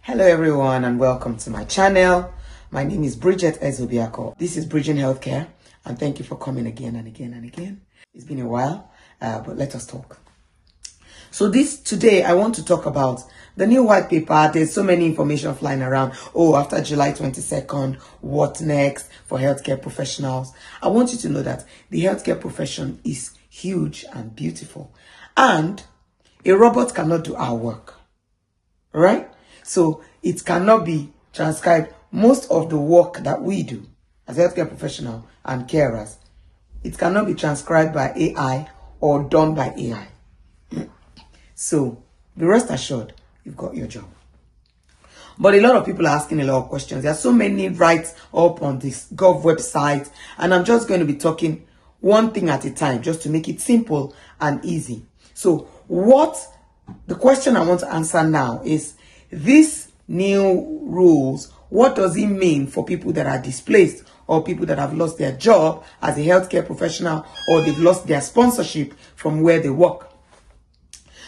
Hello everyone and welcome to my channel. My name is Bridget Ezobiako. This is Bridging Healthcare and thank you for coming again and again and again. It's been a while, but let us talk. So today I want to talk about the new white paper. There's so many information flying around. Oh, after July 22nd, what next for healthcare professionals? I want you to know that the healthcare profession is huge and beautiful, and a robot cannot do our work, right? So it cannot be transcribed. Most of the work that we do as healthcare professional and carers, it cannot be transcribed by AI or done by AI. So be rest assured, you've got your job. But a lot of people are asking a lot of questions. There are so many writes up on this Gov website, and I'm just going to be talking one thing at a time just to make it simple and easy. So the question I want to answer now is, these new rules, what does it mean for people that are displaced or people that have lost their job as a healthcare professional, or they've lost their sponsorship from where they work?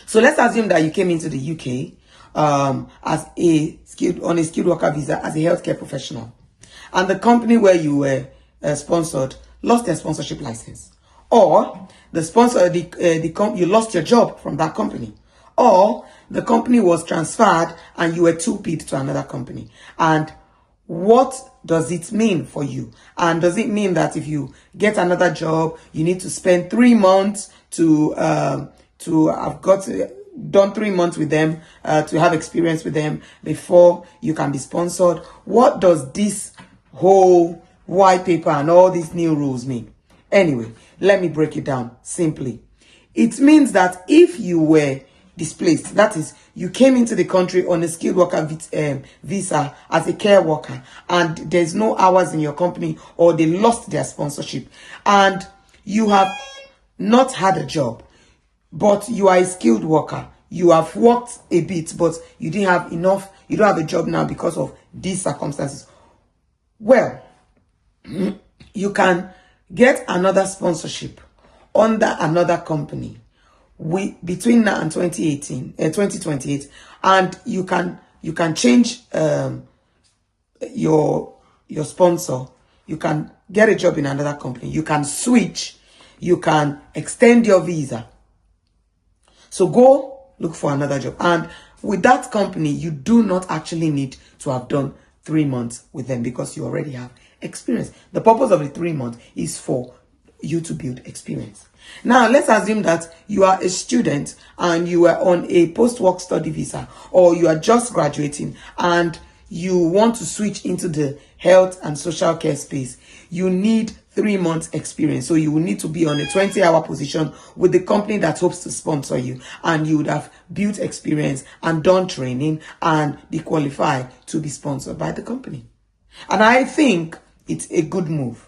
So let's assume that you came into the UK as on a skilled worker visa as a healthcare professional, and the company where you were sponsored lost their sponsorship license, or you lost your job from that company, or the company was transferred and you were 2P'd to another company. And what does it mean for you? And does it mean that if you get another job, you need to spend 3 months to have done 3 months with them, to have experience with them before you can be sponsored? What does this whole white paper and all these new rules mean? Anyway, let me break it down simply. It means that if you were displaced, that is, you came into the country on a skilled worker visa as a care worker, and there's no hours in your company, or they lost their sponsorship, and you have not had a job, but you are a skilled worker, you have worked a bit, but you didn't have enough, you don't have a job now because of these circumstances. Well, you can get another sponsorship under another company between now and 2028, and you can change your sponsor. You can get a job in another company. You can switch. You can extend your visa. So go look for another job. And with that company, you do not actually need to have done 3 months with them, because you already have experience. The purpose of the 3 months is for you to build experience. Now, let's assume that you are a student and you are on a post-work study visa, or you are just graduating and you want to switch into the health and social care space. You need 3 months experience. So you will need to be on a 20-hour position with the company that hopes to sponsor you, and you would have built experience and done training and be qualified to be sponsored by the company. And I think it's a good move.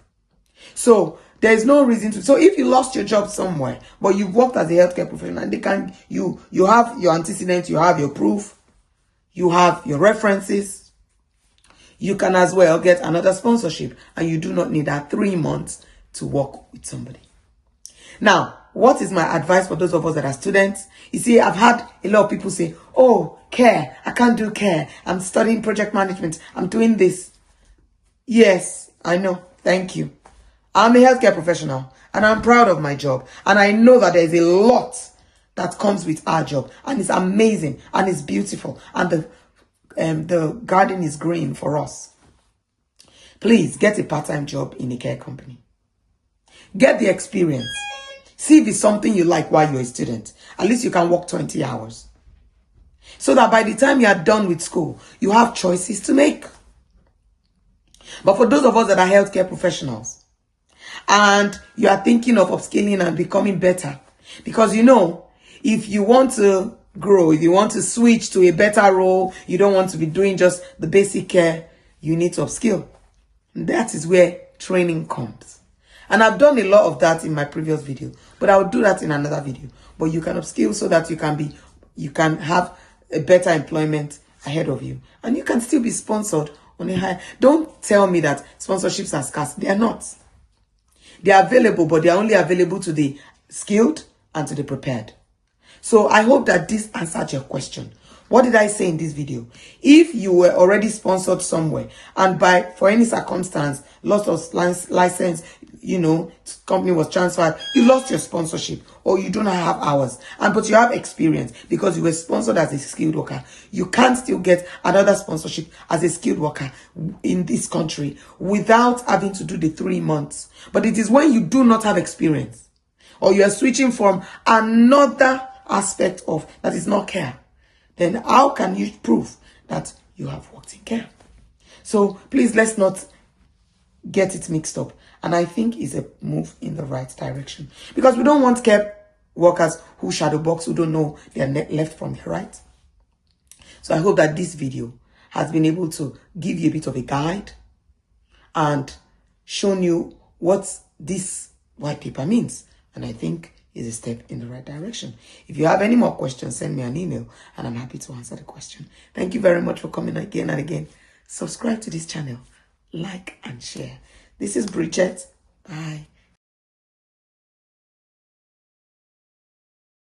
So there's no reason to. So if you lost your job somewhere, but you've worked as a healthcare professional, and you have your antecedents, you have your proof, you have your references, you can as well get another sponsorship, and you do not need that 3 months to work with somebody. Now, what is my advice for those of us that are students? You see, I've had a lot of people say, oh, care, I can't do care. I'm studying project management. I'm doing this. Yes, I know. Thank you. I'm a healthcare professional and I'm proud of my job. And I know that there's a lot that comes with our job, and it's amazing and it's beautiful, and the garden is green for us. Please get a part-time job in a care company. Get the experience. See if it's something you like while you're a student. At least you can work 20 hours. So that by the time you are done with school, you have choices to make. But for those of us that are healthcare professionals, and you are thinking of upskilling and becoming better, because if you want to grow, if you want to switch to a better role, you don't want to be doing just the basic care, you need to upskill. And that is where training comes. And I've done a lot of that in my previous video, but I'll do that in another video. But you can upskill so that you can have a better employment ahead of you, and you can still be sponsored on a high. Don't tell me that sponsorships are scarce. They are not. They are available, but they are only available to the skilled and to the prepared. So I hope that this answered your question. What did I say in this video? If you were already sponsored somewhere and for any circumstance, lost of license, company was transferred, you lost your sponsorship or you do not have hours, but you have experience because you were sponsored as a skilled worker, you can't still get another sponsorship as a skilled worker in this country without having to do the 3 months. But it is when you do not have experience or you are switching from another aspect of that is not care, then how can you prove that you have worked in care? So please, let's not get it mixed up. And I think it's a move in the right direction, because we don't want care workers who shadow box, who don't know their left from the right. So I hope that this video has been able to give you a bit of a guide and shown you what this white paper means. And I think is a step in the right direction. If you have any more questions, send me an email and I'm happy to answer the question. Thank you very much for coming again and again. Subscribe to this channel, like and share. This is Bridget. Bye.